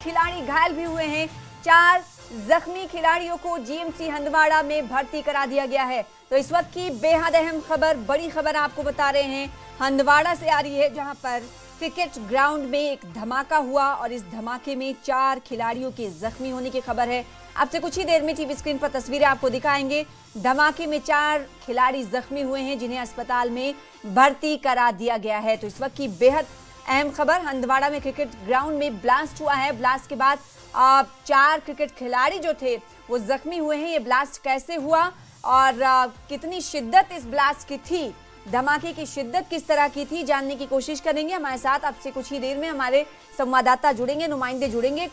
खिलाड़ी घायल भी हुए हैं। 4 जख्मी खिलाड़ियों को जीएमसी हंदवाड़ा में भर्ती करा दिया गया है। तो इस वक्त की बेहद अहम खबर, बड़ी खबर आपको बता रहे हैं, हंदवाड़ा से आ रही है, जहां पर क्रिकेट ग्राउंड में एक धमाका हुआ और इस धमाके में 4 खिलाड़ियों के जख्मी होने की खबर है। आपसे कुछ ही देर में टीवी स्क्रीन पर तस्वीरें आपको दिखाएंगे। धमाके में 4 खिलाड़ी जख्मी हुए हैं, जिन्हें अस्पताल में भर्ती करा दिया गया है। तो इस वक्त की बेहद अहम खबर, हंदवाड़ा में क्रिकेट ग्राउंड में ब्लास्ट हुआ है। ब्लास्ट के बाद 4 क्रिकेट खिलाड़ी जो थे वो जख्मी हुए हैं। ये ब्लास्ट कैसे हुआ और कितनी शिद्दत इस ब्लास्ट की थी, धमाके की शिद्दत किस तरह की थी, जानने की कोशिश करेंगे। हमारे साथ आपसे कुछ ही देर में हमारे संवाददाता जुड़ेंगे, नुमाइंदे जुड़ेंगे,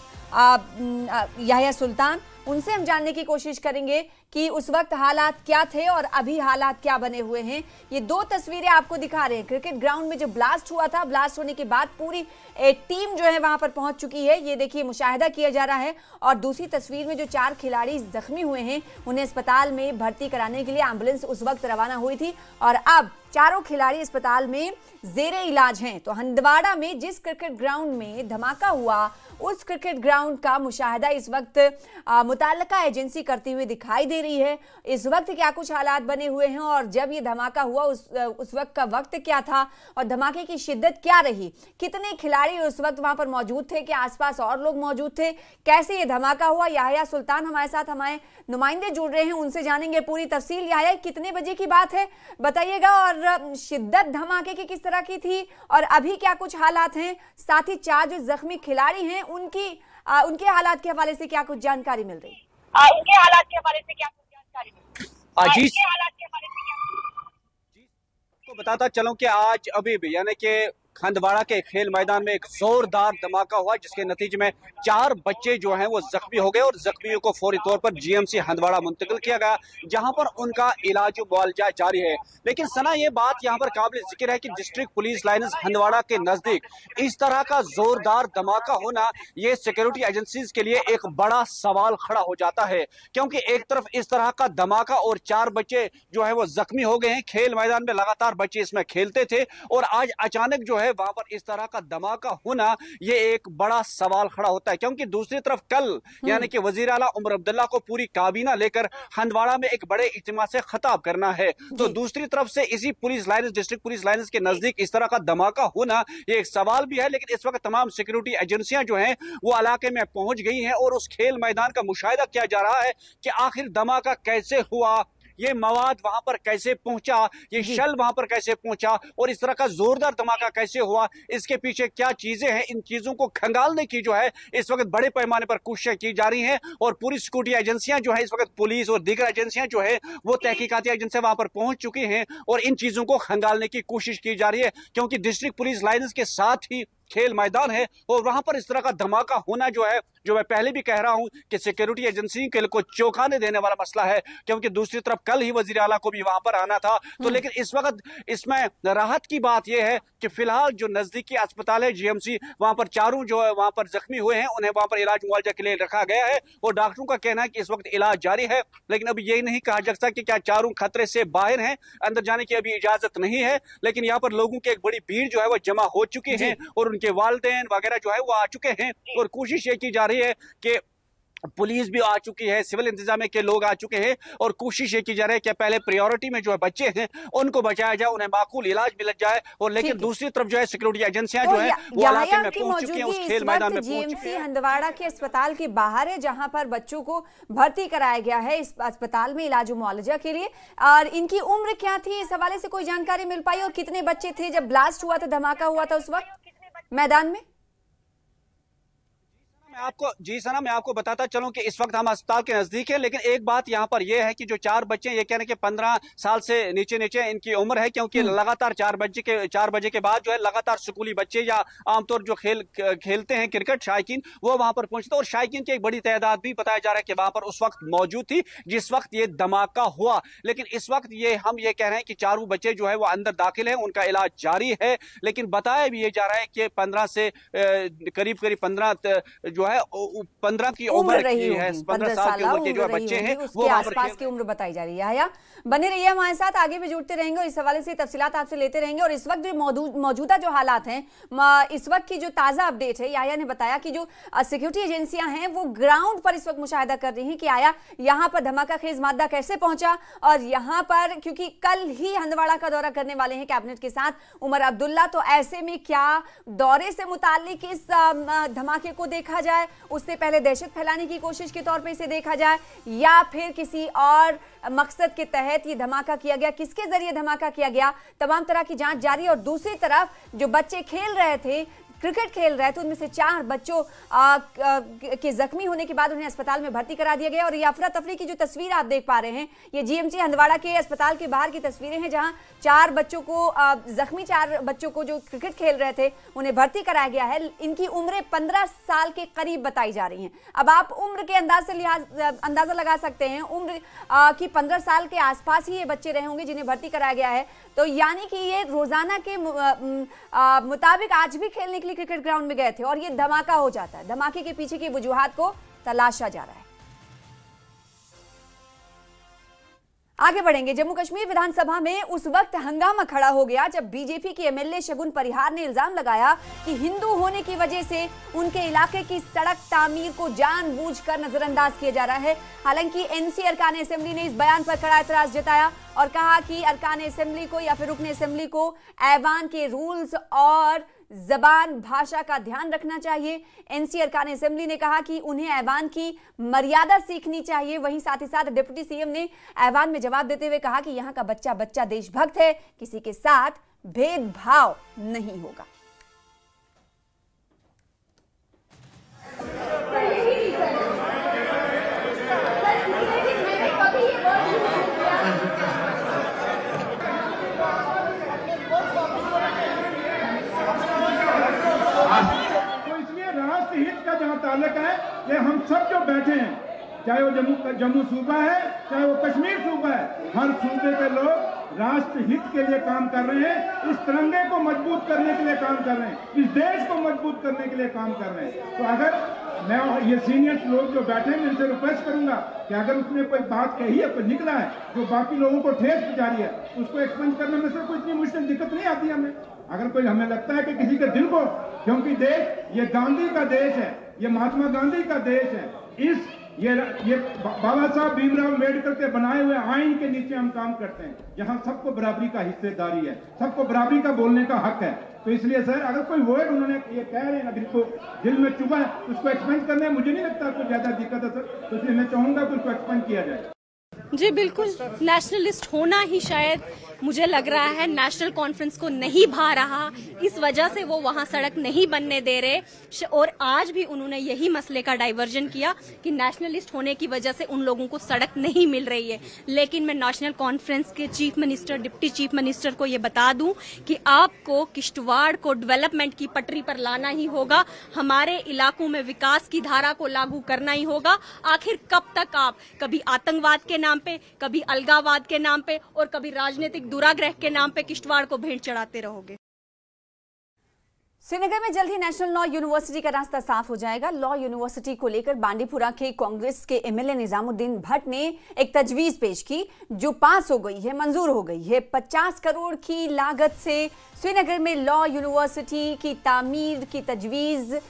याहिया सुल्तान, उनसे हम जानने की कोशिश करेंगे कि उस वक्त हालात क्या थे और अभी हालात क्या बने हुए हैं। ये 2 तस्वीरें आपको दिखा रहे हैं। क्रिकेट ग्राउंड में जो ब्लास्ट हुआ था, ब्लास्ट होने के बाद पूरी टीम जो है वहां पर पहुंच चुकी है, ये देखिए मुशाहिदा किया जा रहा है। और दूसरी तस्वीर में जो 4 खिलाड़ी जख्मी हुए हैं, उन्हें अस्पताल में भर्ती कराने के लिए एम्बुलेंस उस वक्त रवाना हुई थी और अब चारों खिलाड़ी अस्पताल में जेरे इलाज हैं। तो हंदवाड़ा में जिस क्रिकेट ग्राउंड में धमाका हुआ, उस क्रिकेट ग्राउंड का मुशाहिदा इस वक्त मुताल्लिका एजेंसी करती हुई दिखाई दे रही है। इस वक्त क्या कुछ हालात बने हुए हैं और जब ये धमाका हुआ उस वक्त का वक्त क्या था और धमाके की शिद्दत क्या रही, कितने खिलाड़ी उस वक्त वहां पर मौजूद थे, कि आसपास और लोग मौजूद थे, कैसे ये धमाका हुआ। याहिया सुल्तान हमारे साथ, हमारे नुमाइंदे जुड़ रहे हैं, उनसे जानेंगे पूरी तफसील। याहिया, कितने बजे की बात है बताइएगा और शिद्दत धमाके की किस तरह की थी और अभी क्या कुछ हालात हैं। साथ ही 4 जो जख्मी खिलाड़ी हैं उनके हालात के हवाले से क्या कुछ जानकारी मिल रही है? उनके हालात के हवाले से क्या कुछ जानकारी मिल रही है? तो बताता चलूं कि आज अभी भी यानी कि हंदवाड़ा के खेल मैदान में एक जोरदार धमाका हुआ, जिसके नतीजे में 4 बच्चे जो हैं वो जख्मी हो गए और जख्मियों को फौरी तौर पर जीएमसी हंदवाड़ा मुंतकिल किया गया, जहां पर उनका इलाज मुआवजा जारी है। लेकिन सना, ये बात यहां पर काबिल जिक्र है कि डिस्ट्रिक्ट पुलिस लाइन्स हंदवाड़ा के नजदीक इस तरह का जोरदार धमाका होना, ये सिक्योरिटी एजेंसीज के लिए एक बड़ा सवाल खड़ा हो जाता है। क्योंकि एक तरफ इस तरह का धमाका और 4 बच्चे जो है वो जख्मी हो गए हैं। खेल मैदान में लगातार बच्चे इसमें खेलते थे और आज अचानक जो है वहां पर इस तरह का धमाका होना, ये एक बड़ा सवाल खड़ा होता है। क्योंकि दूसरी तरफ कल यानी कि वजीर आला उमर अब्दुल्ला को पूरी काबीना लेकर हंदवाड़ा में एक बड़े इज्तिमा से खिताब करना है, तो दूसरी तरफ से इसी police lines, district police lines के नजदीक इस तरह का धमाका होना, ये एक सवाल भी है। लेकिन इस वक्त तमाम सिक्योरिटी एजेंसियां जो हैं वो इलाके में पहुंच गई हैं और उस खेल मैदान का मुशाहिदा किया जा रहा है कि आखिर धमाका कैसे हुआ, ये मवाद वहां पर कैसे पहुंचा, ये शल वहां पर कैसे पहुंचा और इस तरह का जोरदार धमाका कैसे हुआ, इसके पीछे क्या चीजें हैं, इन चीजों को खंगालने की जो है इस वक्त बड़े पैमाने पर कोशिशें की जा रही हैं। और पूरी सिक्योरिटी एजेंसियां जो है इस वक्त, पुलिस और दीगर एजेंसियां जो है वो तहकीकाती एजेंसियां वहां पर पहुंच चुकी हैं और इन चीजों को खंगालने की कोशिश की जा रही है। क्योंकि डिस्ट्रिक्ट पुलिस लाइन्स के साथ ही खेल मैदान है और वहां पर इस तरह का धमाका होना जो है, जो मैं पहले भी कह रहा हूं कि सिक्योरिटी एजेंसी के को चौंकाने देने वाला मसला है। क्योंकि दूसरी तरफ कल ही वजीर आला को भी वहां पर आना था, तो लेकिन इस वक्त इसमें राहत की बात यह है कि फिलहाल जो नजदीकी अस्पताल है जीएमसी, वहां पर 4 जो है वहां पर जख्मी हुए हैं, उन्हें वहां पर इलाज मुआवजा के लिए रखा गया है और डॉक्टरों का कहना है कि इस वक्त इलाज जारी है। लेकिन अभी यही नहीं कहा जा सकता कि क्या 4 खतरे से बाहर हैं, अंदर जाने की अभी इजाजत नहीं है। लेकिन यहाँ पर लोगों की एक बड़ी भीड़ जो है वो जमा हो चुकी है और उनके वालिदैन वगैरह जो है वो आ चुके हैं और कोशिश ये की जा रही है कि पुलिस भी आ चुकी है, सिविल इंतजामिया के लोग आ चुके हैं और कोशिश ये की जा रही है कि पहले प्रायोरिटी में जो है बच्चे हैं उनको बचाया जाए, उन्हें माकूल इलाज मिल जाए। और लेकिन दूसरी तरफ जो है सिक्योरिटी एजेंसियां जो है वो इलाके में पहुंच चुकी हैं, उस खेल मैदान में पहुंच चुकी हैं। हंदवाड़ा के अस्पताल के बाहर है, जहां पर बच्चों को भर्ती कराया गया है इस अस्पताल में इलाज मुआवजा के लिए। और इनकी उम्र क्या थी, इस हवाले से कोई जानकारी मिल पाई और कितने बच्चे थे जब ब्लास्ट हुआ था, धमाका हुआ था उस वक्त मैदान में? मैं आपको बताता चलूं कि इस वक्त हम अस्पताल के नजदीक है। लेकिन एक बात यहाँ पर यह है कि जो 4 बच्चे, ये कहने के 15 साल से नीचे इनकी उम्र है। क्योंकि लगातार 4 बजे के बाद जो है लगातार स्कूली बच्चे या आमतौर जो खेलते हैं क्रिकेट, शायकीन, वो वहां पर पहुंचते हैं और शायकीन की एक बड़ी तादाद भी बताया जा रहा है कि वहां पर उस वक्त मौजूद थी जिस वक्त ये धमाका हुआ। लेकिन इस वक्त हम ये कह रहे हैं कि 4 बच्चे जो है वो अंदर दाखिल है, उनका इलाज जारी है। लेकिन बताया भी ये जा रहा है कि 15 से करीब 15 जो है 15 की उम्र की है, 15 साल की उम्र के जो बच्चे हैं वो आसपास की उम्र बताई जा रही है। बने रहिए हमारे साथ, आगे भी जुड़ते रहेंगे और इस हवाले से तफसीलात आपसे लेते रहेंगे। और इस वक्त जो मौजूदा जो हालात हैं, इस वक्त की जो ताज़ा अपडेट है, याया ने बताया कि जो सिक्योरिटी एजेंसियां हैं वो ग्राउंड पर इस वक्त मुशाहिदा कर रही हैं कि आया यहाँ पर धमाका खेज मादा कैसे पहुंचा। और यहाँ पर क्योंकि कल ही हंदवाड़ा का दौरा करने वाले हैं कैबिनेट के साथ उमर अब्दुल्ला, तो ऐसे में क्या दौरे से मुताल्लिक इस धमाके को देखा जाए, उससे पहले दहशत फैलाने की कोशिश के तौर पे इसे देखा जाए, या फिर किसी और मकसद के तहत ये धमाका किया गया, किसके जरिए धमाका किया गया, तमाम तरह की जांच जारी। और दूसरी तरफ जो बच्चे खेल रहे थे, क्रिकेट खेल रहे थे, उनमें से 4 बच्चों के जख्मी होने के बाद उन्हें अस्पताल में भर्ती करा दिया गया। और ये अफरा तफरी की जो तस्वीर आप देख पा रहे हैं, ये जीएमसी हंदवाड़ा के अस्पताल के बाहर की तस्वीरें हैं, जहां 4 बच्चों को जख्मी 4 बच्चों को जो क्रिकेट खेल रहे थे उन्हें भर्ती कराया गया है। इनकी उम्रें 15 साल के करीब बताई जा रही हैं। अब आप उम्र के अंदाज से अंदाजा लगा सकते हैं, उम्र की 15 साल के आसपास ही ये बच्चे रहे होंगे जिन्हें भर्ती कराया गया है। तो यानी कि ये रोजाना के मुताबिक आज भी खेलने के लिए क्रिकेट ग्राउंड में गए थे और ये धमाका हो जाता है। धमाके के पीछे की वजूहात को तलाशा जा रहा है। आगे बढ़ेंगे। जम्मू कश्मीर विधानसभा में उस वक्त हंगामा खड़ा हो गया जब बीजेपी के एमएलए शगुन परिहार ने इल्जाम लगाया कि हिंदू होने की वजह से उनके इलाके की सड़क तामीर को जानबूझकर नजरअंदाज किया जा रहा है। हालांकि एनसी अरकान असेंबली ने इस बयान पर कड़ा एतराज जताया और कहा कि अरकान असेंबली को या फिर रुकन असेंबली को ऐवान के रूल्स और जबान भाषा का ध्यान रखना चाहिए। एनसी अरकान असेंबली ने कहा कि उन्हें ऐवान की मर्यादा सीखनी चाहिए। वहीं साथ ही साथ डिप्टी सीएम ने ऐवान में जवाब देते हुए कहा कि यहां का बच्चा बच्चा देशभक्त है, किसी के साथ भेदभाव नहीं होगा। ताल्लुक है ये हम सब जो बैठे हैं, चाहे वो जम्मू सूबा है, चाहे वो कश्मीर सूबा है, हर सूबे के लोग राष्ट्र हित के लिए काम कर रहे हैं, इस तिरंगे को मजबूत करने के लिए काम कर रहे हैं, इस देश को मजबूत करने के लिए काम कर रहे हैं। तो अगर मैं ये सीनियर लोग जो बैठे हैं, इनसे रिक्वेस्ट करूंगा कि अगर उसने कोई बात कही है, कोई निकला है जो बाकी लोगों को ठेस पहुंचा रही है, उसको एक्सप्लेन करने में से कोई इतनी मुश्किल दिक्कत नहीं आती हमें। अगर कोई हमें लगता है कि किसी के दिल को, क्योंकि देश ये गांधी का देश है, ये महात्मा गांधी का देश है, ये बाबा साहब भीमराव अम्बेडकर के बनाए हुए आइन के नीचे हम काम करते हैं, जहां सबको बराबरी का हिस्सेदारी है, सबको बराबरी का बोलने का हक है। तो इसलिए सर, अगर कोई वर्ड उन्होंने ये कह रहे हैं अगर इसको दिल में चुभा है, उसको एक्सपेंड करने में मुझे नहीं लगता कोई ज्यादा दिक्कत है सर। तो इसलिए मैं चाहूंगा कि उसको एक्सपेंड किया जाए। जी बिल्कुल, नेशनलिस्ट होना ही शायद मुझे लग रहा है नेशनल कॉन्फ्रेंस को नहीं भा रहा, इस वजह से वो वहां सड़क नहीं बनने दे रहे। और आज भी उन्होंने यही मसले का डाइवर्जन किया कि नेशनलिस्ट होने की वजह से उन लोगों को सड़क नहीं मिल रही है। लेकिन मैं नेशनल कॉन्फ्रेंस के chief minister, deputy chief minister को ये बता दूं कि आपको किश्तवाड़ को डेवलपमेंट की पटरी पर लाना ही होगा, हमारे इलाकों में विकास की धारा को लागू करना ही होगा। आखिर कब तक आप कभी आतंकवाद के नाम पे, कभी अलगावाद के नाम पे और कभी राजनीतिक दुराग्रह के नाम पे किश्तवाड़ को भेंट चढ़ाते रहोगे? श्रीनगर में जल्द ही नेशनल लॉ यूनिवर्सिटी का रास्ता साफ हो जाएगा। लॉ यूनिवर्सिटी को लेकर बांडीपुरा के कांग्रेस के एमएलए निजामुद्दीन भट्ट ने एक तजवीज पेश की जो पास हो गई है, मंजूर हो गई है। 50 करोड़ की लागत से श्रीनगर में लॉ यूनिवर्सिटी की तामीर की तजवीज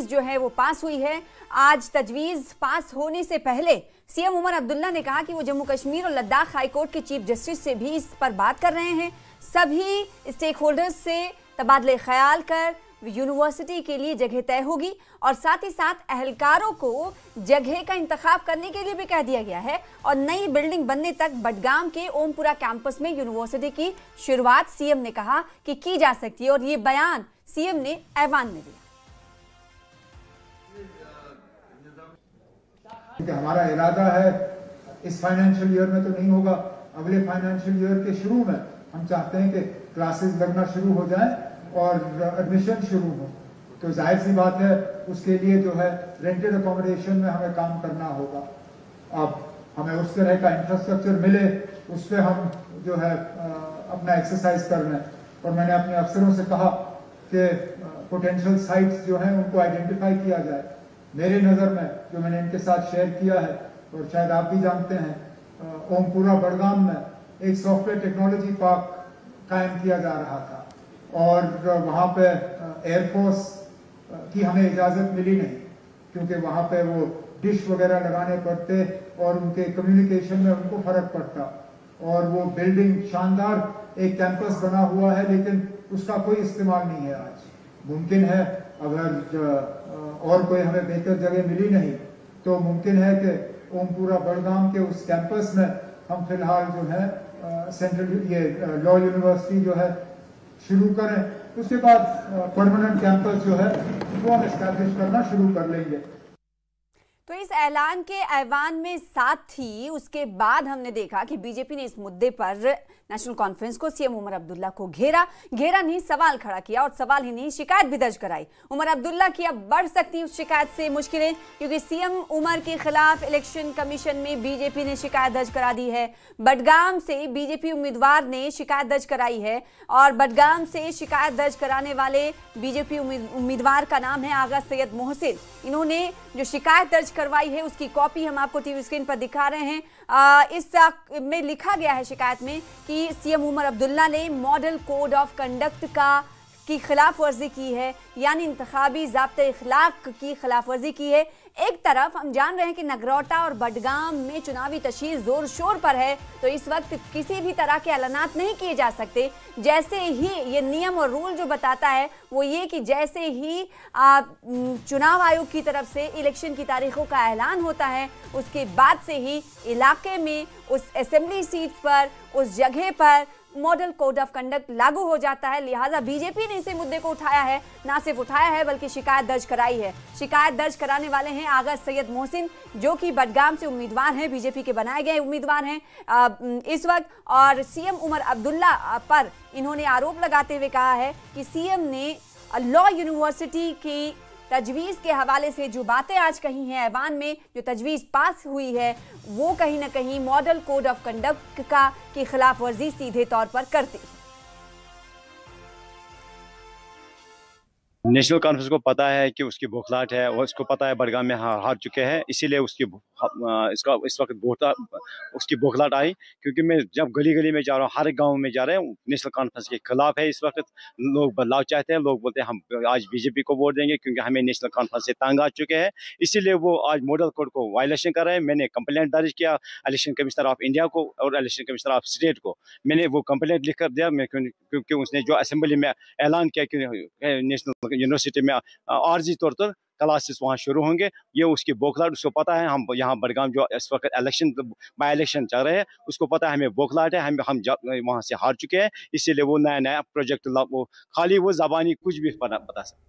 जो है वो पास हुई है। आज तजवीज पास होने से पहले सीएम उमर अब्दुल्ला ने कहा कि वो जम्मू कश्मीर और लद्दाख हाईकोर्ट के चीफ जस्टिस से भी इस पर बात कर रहे हैं। सभी स्टेक होल्डर्स से तबादले ख्याल कर यूनिवर्सिटी के लिए जगह तय होगी और साथ ही साथ अहलकारों को जगह का इंतखाब करने के लिए भी कह दिया गया है। और नई बिल्डिंग बनने तक बडगाम के ओमपुरा कैंपस में यूनिवर्सिटी की शुरुआत सीएम ने कहा कि की जा सकती है और ये बयान सीएम ने ऐवान में दिया। हमारा इरादा है इस फाइनेंशियल ईयर में तो नहीं होगा, अगले फाइनेंशियल ईयर के शुरू में हम चाहते हैं कि क्लासेस लगना शुरू हो जाए और एडमिशन शुरू हो। तो जाहिर सी बात है उसके लिए जो है रेंटेड अकोमोडेशन में हमें काम करना होगा। अब हमें उस तरह का इंफ्रास्ट्रक्चर मिले, उस पर हम जो है अपना एक्सरसाइज कर रहे हैं। और मैंने अपने अफसरों से कहा कि पोटेंशियल साइट्स जो हैं उनको आइडेंटिफाई किया जाए। मेरे नज़र में जो मैंने इनके साथ शेयर किया है, और शायद आप भी जानते हैं, ओमपुरा बड़गाम में एक सॉफ्टवेयर टेक्नोलॉजी पार्क कायम किया जा रहा था, और वहाँ पे एयरफोर्स की हमें इजाज़त मिली नहीं, क्योंकि वहाँ पे वो डिश वगैरह लगाने पड़ते और उनके कम्युनिकेशन में उनको फर्क पड़ता। और वो बिल्डिंग शानदार एक कैंपस बना हुआ है, लेकिन उसका कोई इस्तेमाल नहीं है आज। मुमकिन है अगर और कोई हमें बेहतर जगह मिली नहीं तो मुमकिन है कि ओमपुरा बड़गाम के उस कैंपस में हम फिलहाल जो है सेंट्रल ये लॉ यूनिवर्सिटी जो है शुरू करें। उसके बाद परमानेंट कैंपस जो है वो हम एस्टैब्लिश करना शुरू कर लेंगे। तो इस ऐलान के ऐवान में साथ ही उसके बाद हमने देखा कि बीजेपी ने इस मुद्दे पर नेशनल कॉन्फ्रेंस को सीएम उमर अब्दुल्ला को घेरा नहीं, सवाल खड़ा किया, और सवाल ही नहीं, शिकायत भी दर्ज कराई। उमर अब्दुल्ला की अब बढ़ सकती उस शिकायत से मुश्किलें, क्योंकि सीएम उमर के खिलाफ इलेक्शन कमीशन में बीजेपी ने शिकायत दर्ज करा दी है। बडगाम से बीजेपी उम्मीदवार ने शिकायत दर्ज कराई है, और बडगाम से शिकायत दर्ज कराने वाले बीजेपी उम्मीदवार का नाम है आगा सैयद मोहसिन। इन्होंने जो शिकायत दर्ज करवाई है उसकी कॉपी हम आपको टीवी स्क्रीन पर दिखा रहे हैं। इस में लिखा गया है शिकायत में कि सीएम उमर अब्दुल्ला ने मॉडल कोड ऑफ कंडक्ट की खिलाफ वर्जी की है, यानी इंतखाबी ज़ाब्ते इखलाक की खिलाफ वर्जी की है। एक तरफ हम जान रहे हैं कि नगरोटा और बडगाम में चुनावी तशहीर जोर शोर पर है, तो इस वक्त किसी भी तरह के ऐलानात नहीं किए जा सकते। जैसे ही ये नियम और रूल जो बताता है वो ये कि जैसे ही चुनाव आयोग की तरफ से इलेक्शन की तारीखों का ऐलान होता है, उसके बाद से ही इलाके में उस असेंबली सीट पर, उस जगह पर मॉडल कोड ऑफ कंडक्ट लागू हो जाता है। लिहाजा बीजेपी ने इसे मुद्दे को उठाया है, ना सिर्फ उठाया है बल्कि शिकायत दर्ज कराई है। शिकायत दर्ज कराने वाले हैं आगा सैयद मोहसिन, जो कि बडगाम से उम्मीदवार हैं, बीजेपी के बनाए गए उम्मीदवार हैं इस वक्त। और सीएम उमर अब्दुल्ला पर इन्होंने आरोप लगाते हुए कहा है कि सीएम ने लॉ यूनिवर्सिटी की तजवीज़ के हवाले से जो बातें आज कही हैं ऐवान में, जो तजवीज़ पास हुई है, वो कहीं ना कहीं मॉडल कोड ऑफ कंडक्ट की खिलाफ वर्जी सीधे तौर पर करती। नेशनल कॉन्फ्रेंस को पता है कि उसकी बौखलाहट है, और उसको पता है बडगाम में हार चुके हैं, इसीलिए उसकी इस वक्त उसकी बौखलाहट आई। क्योंकि मैं जब गली गली में जा रहा हूँ, हर गांव में जा रहे हैं, नेशनल कॉन्फ्रेंस के खिलाफ है। इस वक्त लोग बदलाव चाहते हैं, लोग बोलते हैं हम आज बीजेपी को वोट देंगे क्योंकि हमें नेशनल कॉन्फ्रेंस से तंग आ चुके हैं, इसीलिए वो आज मॉडल कोड को वायलेशन कर रहे हैं। मैंने कंप्लेंट दर्ज किया इलेक्शन कमिश्नर ऑफ इंडिया को और इलेक्शन कमिश्नर ऑफ स्टेट को, मैंने वो कंप्लेंट लिख कर दिया। क्योंकि उसने जो असेंबली में ऐलान किया कि नेशनल यूनिवर्सिटी में आर्जी तौर पर क्लासेस वहाँ शुरू होंगे, ये उसकी बौखलाहट, उसको पता है। हम यहाँ बडगाम जो इस वक्त बाई इलेक्शन चल रहे हैं, उसको पता है हमें बौखलाहट है, हम वहाँ से हार चुके हैं, इसीलिए वो नया प्रोजेक्ट वो खाली वो ज़बानी कुछ भी बता सकते।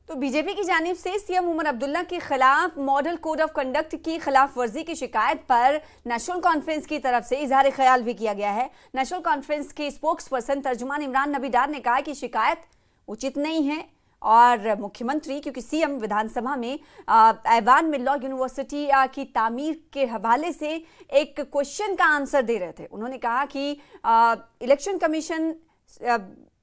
तो बीजेपी की जानिब से सीएम उमर अब्दुल्ला के खिलाफ मॉडल कोड ऑफ कंडक्ट की खिलाफ वर्जी की शिकायत पर नेशनल कॉन्फ्रेंस की तरफ से इजहार ख्याल भी किया गया है। नेशनल कॉन्फ्रेंस के स्पोक्स पर्सन तर्जुमान इमरान नबी डार ने कहा कि शिकायत उचित नहीं है, और मुख्यमंत्री, क्योंकि सीएम विधानसभा में ऐवान में लॉ यूनिवर्सिटी की तामीर के हवाले से एक क्वेश्चन का आंसर दे रहे थे। उन्होंने कहा कि इलेक्शन कमीशन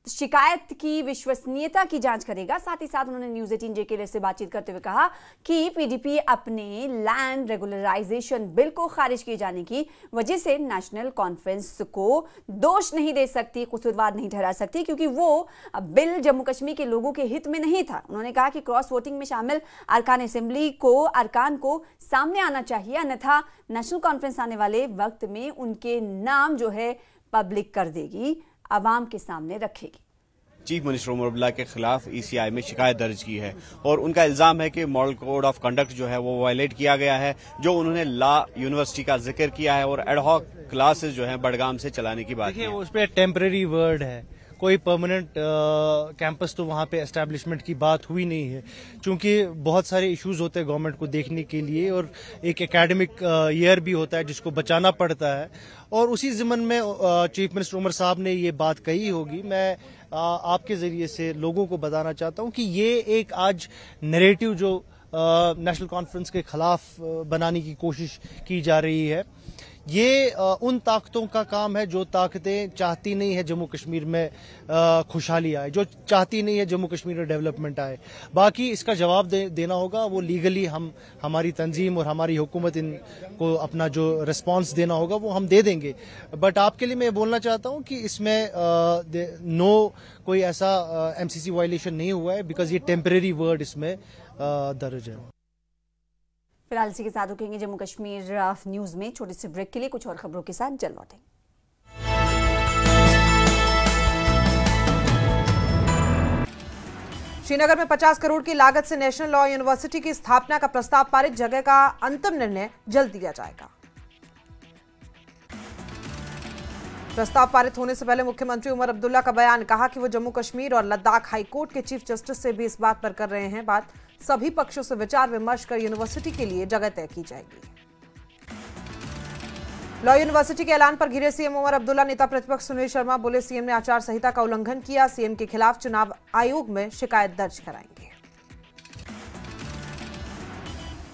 शिकायत की विश्वसनीयता की जांच करेगा। साथ ही साथ उन्होंने न्यूज़ 18 JK से बातचीत करते हुए कहा कि पीडीपी अपने लैंड रेगुलराइजेशन बिल को खारिज किए जाने की वजह से नेशनल कॉन्फ्रेंस को दोष नहीं दे सकती, कसूरवार नहीं ठहरा सकती, क्योंकि वो बिल जम्मू कश्मीर के लोगों के हित में नहीं था। उन्होंने कहा कि क्रॉस वोटिंग में शामिल अरकान असेंबली अरकान को सामने आना चाहिए, अन्यथा नेशनल कॉन्फ्रेंस आने वाले वक्त में उनके नाम जो है पब्लिक कर देगी, आवाम के सामने रखेगी। चीफ मिनिस्टर उमर अब्दुल्ला के खिलाफ ECI में शिकायत दर्ज की है, और उनका इल्जाम है कि मॉडल कोड ऑफ कंडक्ट जो है वो वायलेट किया गया है। जो उन्होंने लॉ यूनिवर्सिटी का जिक्र किया है और एडहॉक क्लासेस जो है बडगाम से चलाने की बात है, उस पर टेम्परेरी वर्ड है, कोई परमानेंट कैंपस तो वहाँ पे एस्टैब्लिशमेंट की बात हुई नहीं है, क्योंकि बहुत सारे इश्यूज होते हैं गवर्नमेंट को देखने के लिए, और एक एकेडमिक ईयर भी होता है जिसको बचाना पड़ता है, और उसी ज़िम्मन में चीफ मिनिस्टर उमर साहब ने ये बात कही होगी। मैं आपके ज़रिए से लोगों को बताना चाहता हूँ कि ये एक आज नैरेटिव जो नेशनल कॉन्फ्रेंस के खिलाफ बनाने की कोशिश की जा रही है। ये उन ताकतों का काम है जो ताकतें चाहती नहीं है जम्मू कश्मीर में खुशहाली आए, जो चाहती नहीं है जम्मू कश्मीर में डेवलपमेंट आए। बाकी इसका जवाब देना होगा, वो लीगली हमारी तंजीम और हमारी हुकूमत इनको अपना जो रिस्पांस देना होगा वो हम दे देंगे। बट आपके लिए मैं बोलना चाहता हूं कि इसमें नो कोई ऐसा MCC वायलेशन नहीं हुआ है, बिकॉज ये टेम्परेरी वर्ड इसमें दर्ज है। फिलहाल इसी के साथ रुकेंगे जम्मू कश्मीर न्यूज में छोटे से ब्रेक के लिए। कुछ और खबरों के साथ जल्द लौटेंगे। श्रीनगर में 50 करोड़ की लागत से नेशनल लॉ यूनिवर्सिटी की स्थापना का प्रस्ताव पारित, जगह का अंतिम निर्णय जल्द दिया जाएगा। प्रस्ताव पारित होने से पहले मुख्यमंत्री उमर अब्दुल्ला का बयान, कहा कि वो जम्मू कश्मीर और लद्दाख हाईकोर्ट के चीफ जस्टिस से भी इस बात पर कर रहे हैं बात। सभी पक्षों से विचार विमर्श कर यूनिवर्सिटी के लिए जगह तय की जाएगी। लॉ यूनिवर्सिटी के ऐलान पर घिरे सीएम उमर अब्दुल्ला, नेता प्रतिपक्ष सुनील शर्मा बोले सीएम ने आचार संहिता का उल्लंघन किया, सीएम के खिलाफ चुनाव आयोग में शिकायत दर्ज कराएंगे।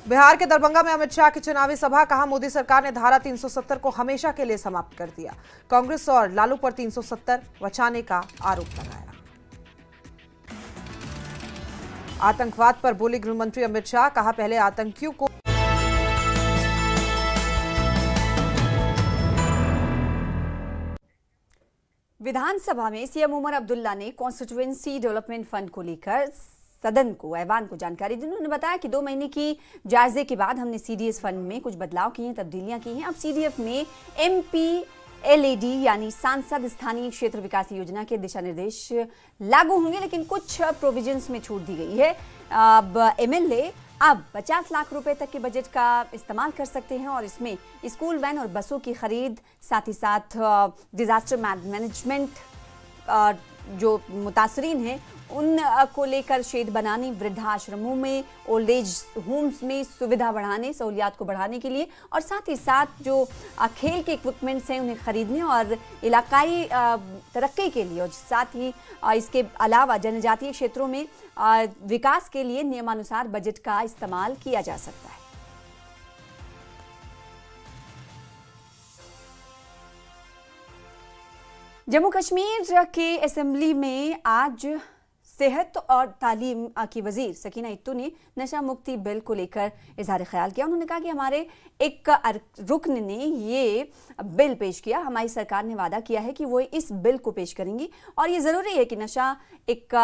बिहार के दरभंगा में अमित शाह की चुनावी सभा, कहा मोदी सरकार ने धारा 370 को हमेशा के लिए समाप्त कर दिया, कांग्रेस और लालू पर 370 बचाने का आरोप लगाया। आतंकवाद पर बोले गृह मंत्री अमित शाह, कहा पहले आतंकियों को विधानसभा में सीएम उमर अब्दुल्ला ने कॉन्स्टिट्यूएंसी डेवलपमेंट फंड को लेकर सदन को, ऐवान को जानकारी दी। उन्होंने बताया कि 2 महीने की जायजे के बाद हमने CDS फंड में कुछ बदलाव किए हैं, तब्दीलियां की हैं। अब CDF में MPLAD यानी सांसद स्थानीय क्षेत्र विकास योजना के दिशा निर्देश लागू होंगे, लेकिन कुछ प्रोविजंस में छूट दी गई है। अब MLA अब 50 लाख रुपए तक के बजट का इस्तेमाल कर सकते हैं और इसमें स्कूल वैन और बसों की खरीद, साथ ही साथ डिजास्टर मैनेजमेंट जो मुतासरीन हैं उन को लेकर शेड बनाने, वृद्धाश्रमों में, ओल्ड एज होम्स में सुविधा बढ़ाने, सहूलियात को बढ़ाने के लिए, और साथ ही साथ जो खेल के इक्विपमेंट्स हैं उन्हें खरीदने और इलाकाई तरक्की के लिए, और साथ ही इसके अलावा जनजातीय क्षेत्रों में विकास के लिए नियमानुसार बजट का इस्तेमाल किया जा सकता है। जम्मू कश्मीर के असेंबली में आज सेहत और तालीम की वजीर सकीना इत्तू ने नशा मुक्ति बिल को लेकर इजहार ख्याल किया। उन्होंने कहा कि हमारे एक रुकन ने ये बिल पेश किया, हमारी सरकार ने वादा किया है कि वो इस बिल को पेश करेंगी, और ये ज़रूरी है कि नशा एक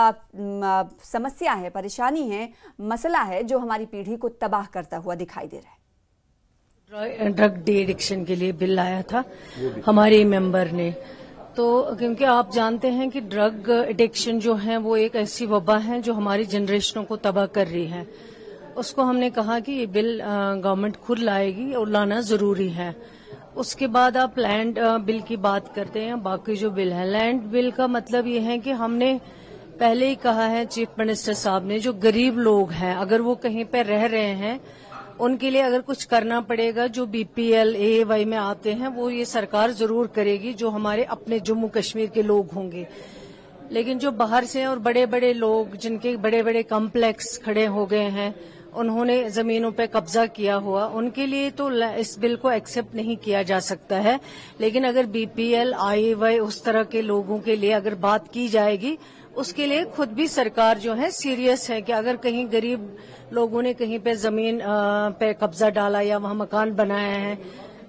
समस्या है, परेशानी है, मसला है जो हमारी पीढ़ी को तबाह करता हुआ दिखाई दे रहा है। ड्रग डी एडिक्शन के लिए बिल आया था हमारे मेंबर ने, तो क्योंकि आप जानते हैं कि ड्रग एडिक्शन जो है वो एक ऐसी वबा है जो हमारी जनरेशनों को तबाह कर रही है। उसको हमने कहा कि ये बिल गवर्नमेंट खुद लाएगी और लाना जरूरी है। उसके बाद आप लैंड बिल की बात करते हैं, बाकी जो बिल है लैंड बिल का मतलब ये है कि हमने पहले ही कहा है चीफ मिनिस्टर साहब ने, जो गरीब लोग हैं अगर वो कहीं पर रह रहे हैं उनके लिए अगर कुछ करना पड़ेगा, जो BPL AAY में आते हैं वो ये सरकार जरूर करेगी, जो हमारे अपने जम्मू कश्मीर के लोग होंगे। लेकिन जो बाहर से और बड़े बड़े लोग जिनके बड़े बड़े कॉम्प्लेक्स खड़े हो गए हैं, उन्होंने जमीनों पे कब्जा किया हुआ, उनके लिए तो इस बिल को एक्सेप्ट नहीं किया जा सकता है। लेकिन अगर BPL AAY उस तरह के लोगों के लिए अगर बात की जाएगी, उसके लिए खुद भी सरकार जो है सीरियस है कि अगर कहीं गरीब लोगों ने कहीं पे जमीन पे कब्जा डाला या वहां मकान बनाया है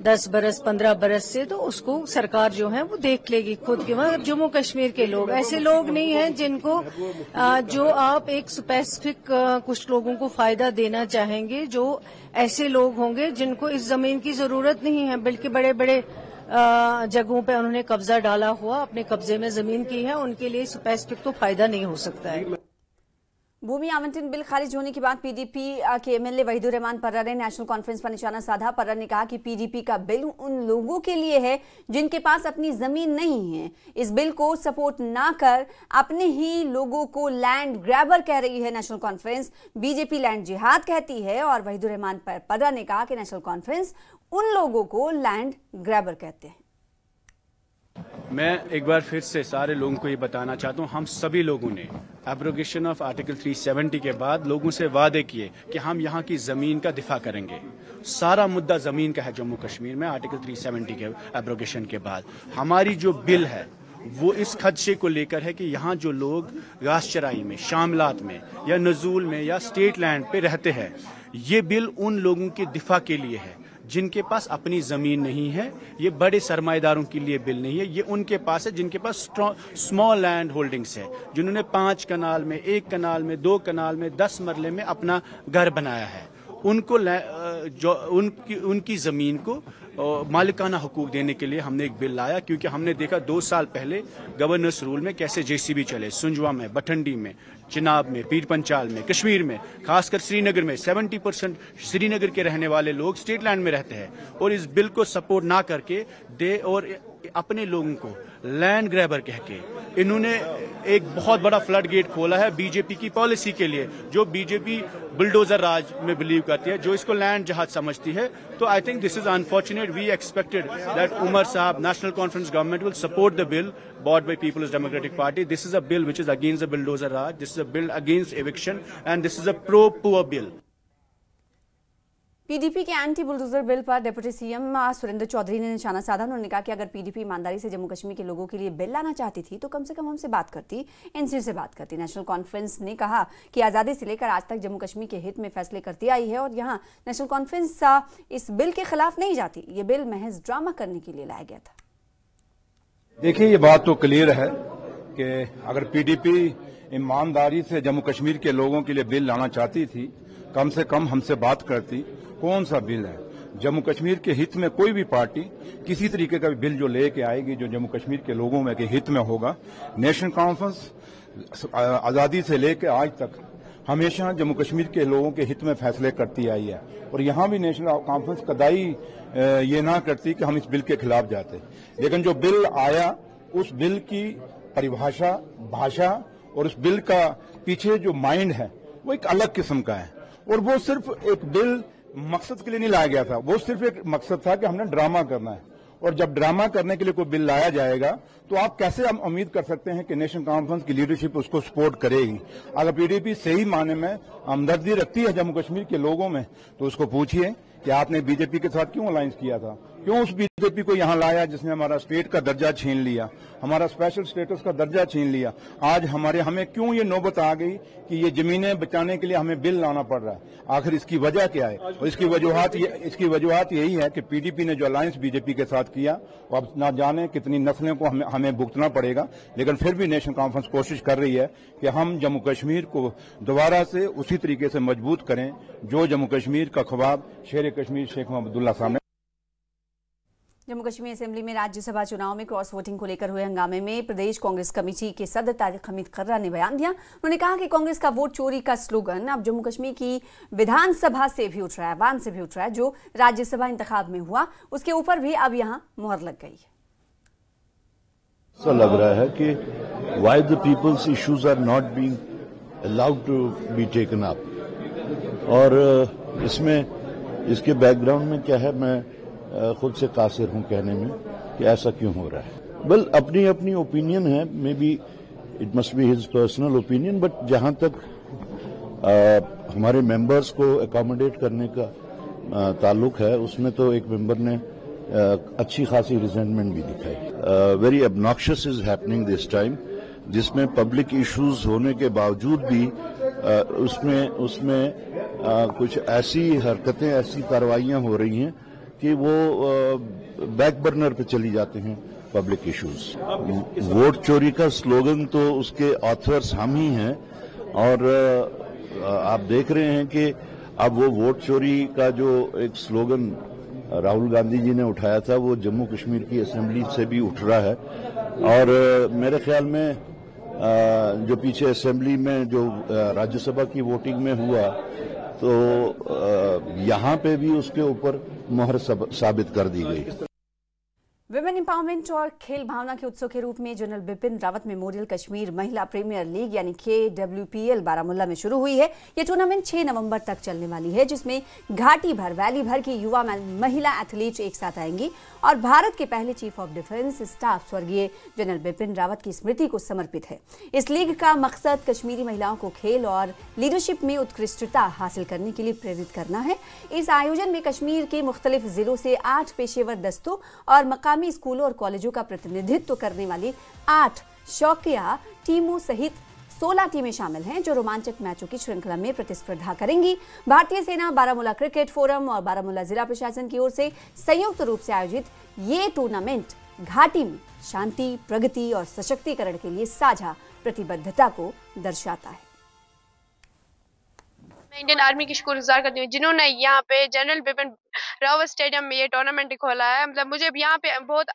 10 बरस 15 बरस से, तो उसको सरकार जो है वो देख लेगी खुद के। मगर जम्मू कश्मीर के लोग ऐसे लोग नहीं हैं जिनको जो आप एक स्पेसिफिक कुछ लोगों को फायदा देना चाहेंगे, जो ऐसे लोग होंगे जिनको इस जमीन की जरूरत नहीं है, बल्कि बड़े बड़े जगहों पे उन्होंने कब्जा डाला हुआ, अपने कब्जे में जमीन की है, उनके लिए स्पेसिफिक तो फायदा नहीं हो सकता है। भूमि आवंटन बिल खारिज होने के बाद PDP के MLA वहीदुर रहमान पर्रा ने नेशनल कॉन्फ्रेंस पर निशाना साधा। पर्रा ने कहा कि PDP का बिल उन लोगों के लिए है जिनके पास अपनी जमीन नहीं है। इस बिल को सपोर्ट ना कर अपने ही लोगों को लैंड ग्रैबर कह रही है नेशनल कॉन्फ्रेंस, BJP लैंड जिहाद कहती है। और वहीदुर रहमान पर्रा ने कहा कि नेशनल कॉन्फ्रेंस उन लोगों को लैंड ग्रैबर कहते हैं। मैं एक बार फिर से सारे लोगों को ये बताना चाहता हूँ, हम सभी लोगों ने एब्रोगेशन ऑफ आर्टिकल 370 के बाद लोगों से वादे किए कि हम यहाँ की ज़मीन का दिफा करेंगे। सारा मुद्दा ज़मीन का है जम्मू कश्मीर में आर्टिकल 370 के एब्रोगेशन के बाद। हमारी जो बिल है वो इस खदशे को लेकर है कि यहाँ जो लोग घास चराई में, शामलात में या नजूल में या स्टेट लैंड पे रहते हैं, ये बिल उन लोगों के दिफा के लिए है जिनके पास अपनी जमीन नहीं है। ये बड़े सरमाएदारों के लिए बिल नहीं है, ये उनके पास है जिनके पास स्मॉल लैंड होल्डिंग्स है, जिन्होंने 5 कनाल में, 1 कनाल में, 2 कनाल में, 10 मरले में अपना घर बनाया है। उनको जो उनकी जमीन को मालिकाना हुकूक देने के लिए हमने एक बिल लाया, क्योंकि हमने देखा 2 साल पहले गवर्नर्स रूल में कैसे जेसीबी चले, सुंजवा में, बठंडी में, चिनाब में, पीर पंचाल में, कश्मीर में, खासकर श्रीनगर में 70% श्रीनगर के रहने वाले लोग स्टेट लैंड में रहते हैं। और इस बिल को सपोर्ट ना करके और अपने लोगों को लैंड ग्रैबर कह के इन्होंने एक बहुत बड़ा फ्लड गेट खोला है बीजेपी की पॉलिसी के लिए, जो बीजेपी बुलडोजर राज में बिलीव करती है, जो इसको लैंड जहाज समझती है। तो I think this is unfortunate. We expected that Umar साहब, National Conference government will support the bill brought by People's Democratic Party. This is a bill which is against the bulldozer raj. This is a bill against eviction, and this is a pro-poor bill. PDP के anti bulldozer bill पर deputy CM Surendra Chaudhary ने निशाना साधा। उन्होंने कहा कि अगर PDP ईमानदारी से जम्मू कश्मीर के लोगों के लिए बिल लाना चाहती थी तो कम से कम हमसे बात करती, एनसीयू से बात करती। नेशनल कॉन्फ्रेंस ने कहा कि आज़ादी से लेकर आज तक जम्मू कश्मीर के हित में फैसले करती आई है और यहाँ नेशनल कॉन्फ्रेंस इस बिल के खिलाफ नहीं जाती। ये बिल महज ड्रामा करने के लिए लाया गया था। देखिए, ये बात तो क्लियर है कि अगर पीडीपी ईमानदारी से जम्मू कश्मीर के लोगों के लिए बिल लाना चाहती थी, कम से कम हमसे बात करती। कौन सा बिल है? जम्मू कश्मीर के हित में कोई भी पार्टी किसी तरीके का बिल जो लेके आएगी जो जम्मू कश्मीर के लोगों में के हित में होगा। नेशनल कॉन्फ्रेंस आजादी से लेकर आज तक हमेशा जम्मू कश्मीर के लोगों के हित में फैसले करती आई है और यहाँ भी नेशनल कॉन्फ्रेंस कदाई ये ना करती कि हम इस बिल के खिलाफ जाते। लेकिन जो बिल आया, उस बिल की परिभाषा, भाषा और उस बिल का पीछे जो माइंड है वो एक अलग किस्म का है। और वो सिर्फ एक बिल मकसद के लिए नहीं लाया गया था, वो सिर्फ एक मकसद था कि हमने ड्रामा करना है। और जब ड्रामा करने के लिए कोई बिल लाया जाएगा तो आप कैसे हम उम्मीद कर सकते हैं कि नेशनल कॉन्फ्रेंस की लीडरशिप उसको सपोर्ट करेगी? अगर पीडीपी सही माने में हमदर्दी रखती है जम्मू कश्मीर के लोगों में तो उसको पूछिए कि आपने बीजेपी के साथ क्यों अलायंस किया था, क्यों उस बीजेपी को यहां लाया जिसने हमारा स्टेट का दर्जा छीन लिया, हमारा स्पेशल स्टेटस का दर्जा छीन लिया। आज हमें क्यों ये नौबत आ गई कि ये जमीनें बचाने के लिए हमें बिल लाना पड़ रहा है? आखिर इसकी वजह क्या है? और इसकी वजूहत यही है कि पीडीपी ने जो अलायंस बीजेपी के साथ किया, वो अब ना जाने कितनी नस्लों को हमें भुगतना पड़ेगा। लेकिन फिर भी नेशनल कॉन्फ्रेंस कोशिश कर रही है कि हम जम्मू कश्मीर को दोबारा से उसी तरीके से मजबूत करें जो जम्मू कश्मीर का ख्वाब शेर कश्मीर शेख मोहम्मद अब्दुल्ला साहब ने। जम्मू कश्मीर असेंबली में राज्यसभा चुनाव में क्रॉस वोटिंग को लेकर हुए हंगामे में प्रदेश कांग्रेस कमेटी के सदर तारिक हमीद खर्रा ने बयान दिया। उन्होंने कहा कि कांग्रेस का वोट चोरी का स्लोगन अब जम्मू कश्मीर की विधानसभा से भी उठ रहा है, अवान से भी उठ रहा है। जो राज्यसभा इंतखाब में हुआ उसके ऊपर भी अब यहाँ मुहर लग गई है। ऐसा लग रहा है कि why the peoples issues are not being allowed to be taken up, और इसके बैकग्राउंड में क्या है, मैं खुद से कासिर हूं कहने में कि ऐसा क्यों हो रहा है। वेल, अपनी अपनी ओपिनियन है, may be it must be his personal opinion, but जहां तक हमारे मेंबर्स को अकोमोडेट करने का ताल्लुक है, उसमें तो एक मेंबर ने अच्छी खासी रिजेंटमेंट भी दिखाई। Very obnoxious is happening this time, जिसमें पब्लिक इश्यूज होने के बावजूद भी उसमें कुछ ऐसी हरकतें, ऐसी कार्रवाइयां हो रही हैं कि वो बैक बर्नर पे चली जाते हैं पब्लिक इश्यूज। वोट चोरी का स्लोगन तो उसके ऑथर्स हम ही हैं, और आप देख रहे हैं कि अब वो वोट चोरी का जो एक स्लोगन राहुल गांधी जी ने उठाया था वो जम्मू कश्मीर की असेंबली से भी उठ रहा है। और मेरे ख्याल में जो पीछे असेंबली में जो राज्यसभा की वोटिंग में हुआ, तो यहाँ पे भी उसके ऊपर मुहर साबित कर दी गई। विमेन एम्पावरमेंट और खेल भावना के उत्सव के रूप में जनरल बिपिन रावत मेमोरियल कश्मीर महिला प्रीमियर लीग यानी KWPL बारामुल्ला में शुरू हुई है। ये टूर्नामेंट 6 नवंबर तक चलने वाली है, जिसमें घाटी भर वैली भर की युवा महिला एथलीट एक साथ आएंगी और भारत के पहले चीफ ऑफ डिफेंस स्टाफ स्वर्गीय जनरल बिपिन रावत की स्मृति को समर्पित है। इस लीग का मकसद कश्मीरी महिलाओं को खेल और लीडरशिप में उत्कृष्टता हासिल करने के लिए प्रेरित करना है। इस आयोजन में कश्मीर के मुख्तलिफ जिलों से 8 पेशेवर दस्तों और मकामी स्कूलों और कॉलेजों का प्रतिनिधित्व करने वाली 8 शौकिया टीमों सहित 16 टीमें शामिल हैं, जो रोमांचक मैचों की श्रृंखला में प्रतिस्पर्धा करेंगी। भारतीय सेना, बारामूला क्रिकेट फोरम और बारामूला जिला प्रशासन की ओर से संयुक्त रूप से आयोजित ये टूर्नामेंट घाटी में शांति, प्रगति और सशक्तिकरण के लिए साझा प्रतिबद्धता को दर्शाता है। मैं इंडियन आर्मी की शुक्रगुजार करती हूँ जिन्होंने यहाँ पे जनरल बिपिन रावत स्टेडियम में ये टूर्नामेंट खोला है। मतलब मुझे यहाँ पे बहुत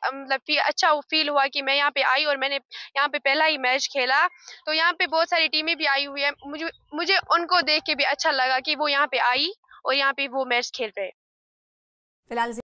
अच्छा फील हुआ कि मैं यहाँ पे आई और मैंने यहाँ पे पहला ही मैच खेला। तो यहाँ पे बहुत सारी टीमें भी आई हुई है, मुझे उनको देख के भी अच्छा लगा कि वो यहाँ पे आई और यहाँ पे वो मैच खेल रहे हैं। फिलहाल